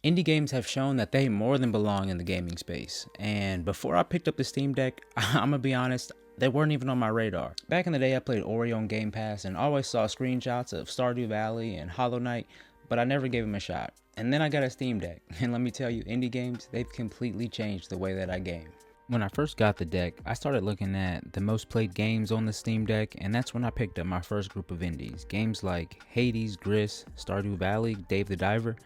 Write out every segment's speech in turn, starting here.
Indie games have shown that they more than belong in the gaming space, and before I picked up the Steam Deck, I'm gonna be honest, they weren't even on my radar. Back in the day, I played Ori on Game Pass and always saw screenshots of Stardew Valley and Hollow Knight, but I never gave them a shot. And then I got a Steam Deck, and let me tell you, indie games, they've completely changed the way that I game. When I first got the deck, I started looking at the most played games on the Steam Deck, and that's when I picked up my first group of indies. Games like Hades, Gris, Stardew Valley, Dave the Diver,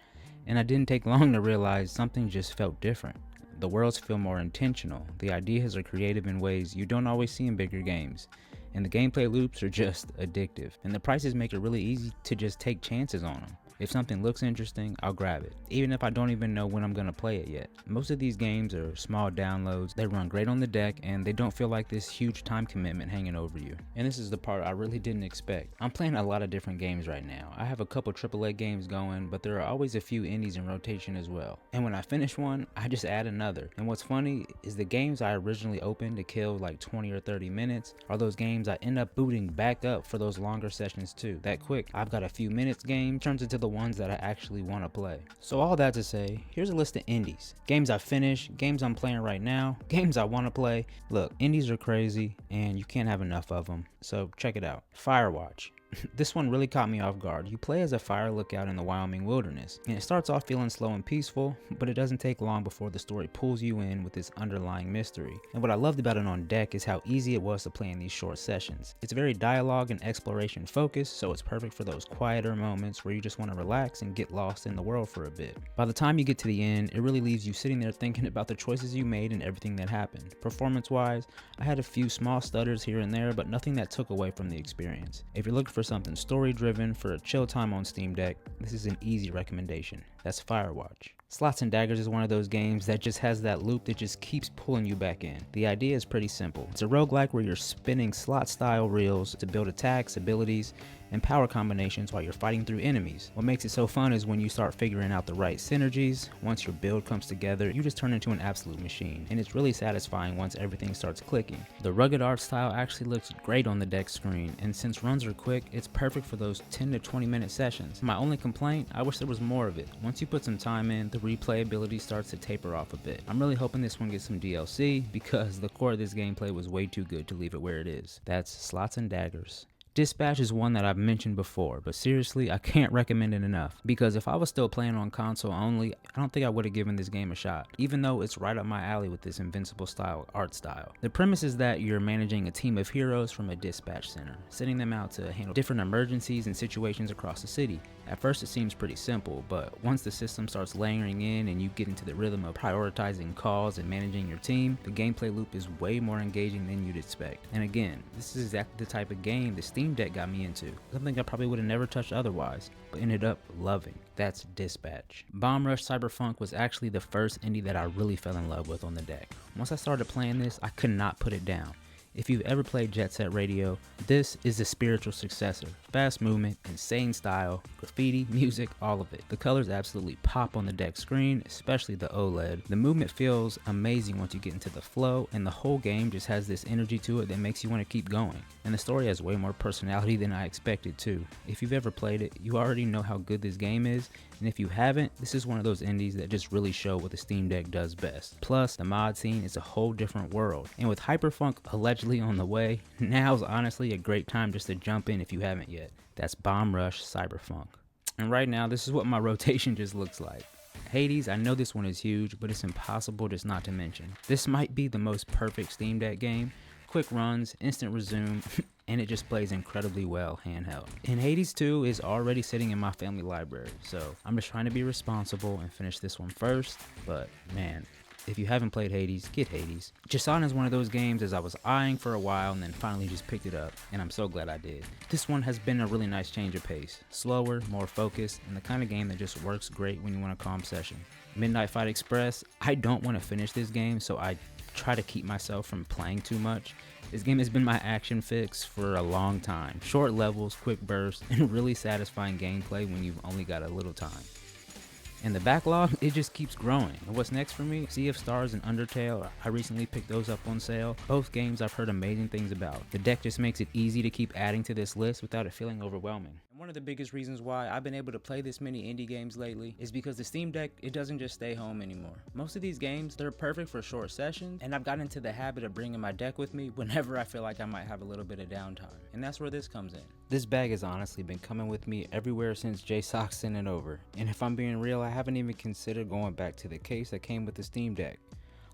and I didn't take long to realize something just felt different. The worlds feel more intentional, the ideas are creative in ways you don't always see in bigger games, and the gameplay loops are just addictive, and the prices make it really easy to just take chances on them. If something looks interesting, I'll grab it, even if I don't even know when I'm gonna play it yet. Most of these games are small downloads, they run great on the deck, and they don't feel like this huge time commitment hanging over you. And this is the part I really didn't expect. I'm playing a lot of different games right now. I have a couple AAA games going, but there are always a few indies in rotation as well. And when I finish one, I just add another. And what's funny is the games I originally opened to kill like 20 or 30 minutes are those games I end up booting back up for those longer sessions too. That quick, I've got a few minutes game turns into the ones that I actually want to play. So all that to say, here's a list of indies. Games I finished, games I'm playing right now, games I want to play. Look, indies are crazy and you can't have enough of them. So check it out. Firewatch. This one really caught me off guard. You play as a fire lookout in the Wyoming wilderness, and it starts off feeling slow and peaceful, but it doesn't take long before the story pulls you in with this underlying mystery. And what I loved about it on deck is how easy it was to play in these short sessions. It's very dialogue and exploration focused, so it's perfect for those quieter moments where you just want to relax and get lost in the world for a bit. By the time you get to the end, it really leaves you sitting there thinking about the choices you made and everything that happened. Performance-wise, I had a few small stutters here and there, but nothing that took away from the experience. If you're looking for something story-driven for a chill time on Steam Deck, this is an easy recommendation. That's Firewatch. Slots and Daggers is one of those games that just has that loop that just keeps pulling you back in. The idea is pretty simple. It's a roguelike where you're spinning slot-style reels to build attacks, abilities, and power combinations while you're fighting through enemies. What makes it so fun is when you start figuring out the right synergies. Once your build comes together, you just turn into an absolute machine, and it's really satisfying once everything starts clicking. The rugged art style actually looks great on the deck screen, and since runs are quick, it's perfect for those 10 to 20 minute sessions. My only complaint, I wish there was more of it. Once you put some time in, the replayability starts to taper off a bit. I'm really hoping this one gets some DLC because the core of this gameplay was way too good to leave it where it is. That's Slots and Daggers. Dispatch is one that I've mentioned before, but seriously, I can't recommend it enough, because if I was still playing on console only, I don't think I would have given this game a shot, even though it's right up my alley with this Invincible style art style. The premise is that you're managing a team of heroes from a dispatch center, sending them out to handle different emergencies and situations across the city. At first it seems pretty simple, but once the system starts layering in and you get into the rhythm of prioritizing calls and managing your team, the gameplay loop is way more engaging than you'd expect. And again, this is exactly the type of game the Steam Deck got me into, something I probably would have never touched otherwise, but ended up loving. That's Dispatch. Bomb Rush Cyberfunk was actually the first indie that I really fell in love with on the deck. Once I started playing this, I could not put it down. If you've ever played Jet Set Radio, this is the spiritual successor. Fast movement, insane style, graffiti, music, all of it. The colors absolutely pop on the deck screen, especially the OLED. The movement feels amazing once you get into the flow, and the whole game just has this energy to it that makes you want to keep going. And the story has way more personality than I expected too. If you've ever played it, you already know how good this game is, and if you haven't, this is one of those indies that just really show what the Steam Deck does best. Plus, the mod scene is a whole different world. And with Hyperfunk allegedly on the way, now's honestly a great time just to jump in if you haven't yet. That's Bomb Rush Cyberfunk. And right now, this is what my rotation just looks like. Hades, I know this one is huge, but it's impossible just not to mention. This might be the most perfect Steam Deck game. Quick runs, instant resume, and it just plays incredibly well handheld. And Hades 2 is already sitting in my family library, so I'm just trying to be responsible and finish this one first. But man, if you haven't played Hades, get Hades. Jusant is one of those games as I was eyeing for a while and then finally just picked it up, and I'm so glad I did. This one has been a really nice change of pace. Slower, more focused, and the kind of game that just works great when you want a calm session. Midnight Fight Express, I don't want to finish this game, so I try to keep myself from playing too much. This game has been my action fix for a long time. Short levels, quick bursts, and really satisfying gameplay when you've only got a little time. And the backlog, it just keeps growing. And what's next for me? Sea of Stars and Undertale, I recently picked those up on sale. Both games I've heard amazing things about. The deck just makes it easy to keep adding to this list without it feeling overwhelming. And One of the biggest reasons why I've been able to play this many indie games lately is because the Steam Deck, it doesn't just stay home anymore. Most of these games, they're perfect for short sessions, and I've gotten into the habit of bringing my deck with me whenever I feel like I might have a little bit of downtime, and that's where this comes in. This bag has honestly been coming with me everywhere since JSAUX sent it over, and if I'm being real, I haven't even considered going back to the case that came with the Steam Deck.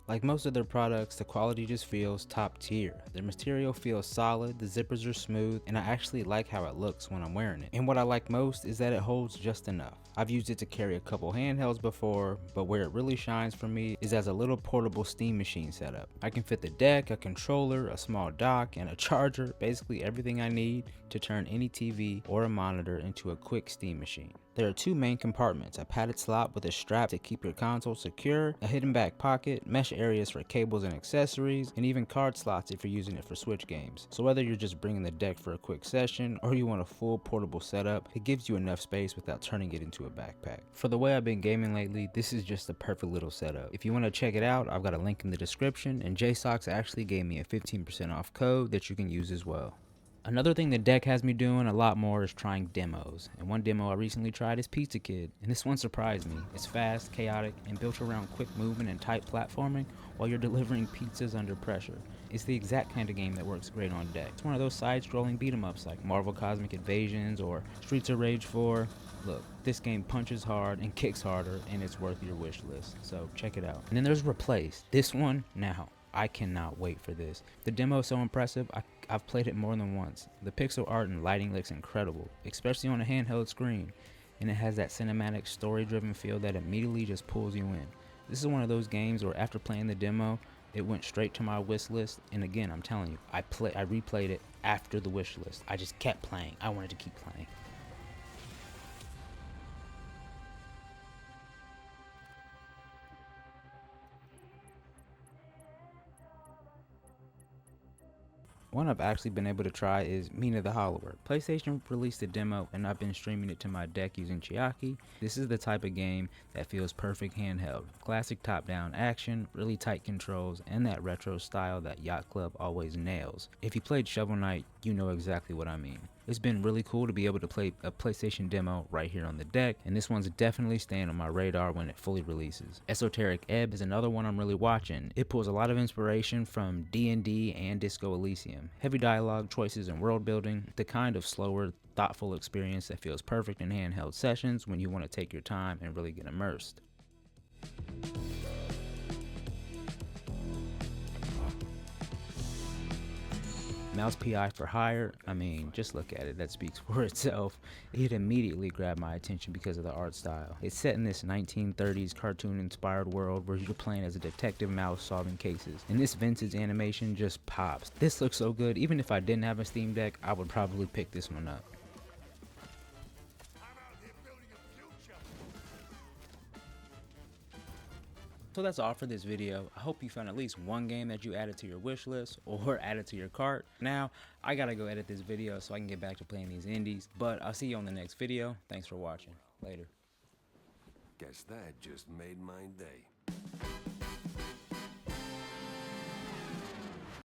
Like most of their products, the quality just feels top tier. Their material feels solid, the zippers are smooth, and I actually like how it looks when I'm wearing it. And what I like most is that it holds just enough. I've used it to carry a couple handhelds before, but where it really shines for me is as a little portable Steam machine setup. I can fit the deck, a controller, a small dock, and a charger, basically everything I need to turn any TV or a monitor into a quick Steam machine. There are two main compartments, a padded slot with a strap to keep your console secure, a hidden back pocket, mesh areas for cables and accessories, and even card slots if you're using it for Switch games. So whether you're just bringing the deck for a quick session or you want a full portable setup, it gives you enough space without turning it into a backpack. For the way I've been gaming lately, this is just a perfect little setup. If you want to check it out, I've got a link in the description, and JSAUX actually gave me a 15% off code that you can use as well. Another thing the deck has me doing a lot more is trying demos, and one demo I recently tried is Pizza Kid, and this one surprised me. It's fast, chaotic, and built around quick movement and tight platforming while you're delivering pizzas under pressure. It's the exact kind of game that works great on deck. It's one of those side-scrolling beat-em-ups like Marvel Cosmic Invasions or Streets of Rage 4. Look, this game punches hard and kicks harder, and it's worth your wish list, so check it out. And then there's Replace. This one, now, I cannot wait for this. The demo is so impressive, I've played it more than once. The pixel art and lighting looks incredible, especially on a handheld screen, and it has that cinematic, story-driven feel that immediately just pulls you in. This is one of those games where after playing the demo, it went straight to my wish list, and again, I'm telling you, I replayed it after the wish list. I just kept playing. I wanted to keep playing. One I've actually been able to try is Mina the Hollower. PlayStation released a demo and I've been streaming it to my deck using Chiaki. This is the type of game that feels perfect handheld. Classic top-down action, really tight controls, and that retro style that Yacht Club always nails. If you played Shovel Knight, you know exactly what I mean. It's been really cool to be able to play a PlayStation demo right here on the deck, and this one's definitely staying on my radar when it fully releases. Esoteric Ebb is another one I'm really watching. It pulls a lot of inspiration from D&D and Disco Elysium. Heavy dialogue, choices, and world building, the kind of slower, thoughtful experience that feels perfect in handheld sessions when you want to take your time and really get immersed. Mouse PI for Hire, I mean, just look at it, that speaks for itself. It immediately grabbed my attention because of the art style. It's set in this 1930s cartoon-inspired world where you're playing as a detective mouse solving cases, and this vintage animation just pops. This looks so good, even if I didn't have a Steam Deck, I would probably pick this one up. So that's all for this video. I hope you found at least one game that you added to your wish list or added to your cart. Now, I gotta go edit this video so I can get back to playing these indies, but I'll see you on the next video. Thanks for watching. Later. Guess that just made my day.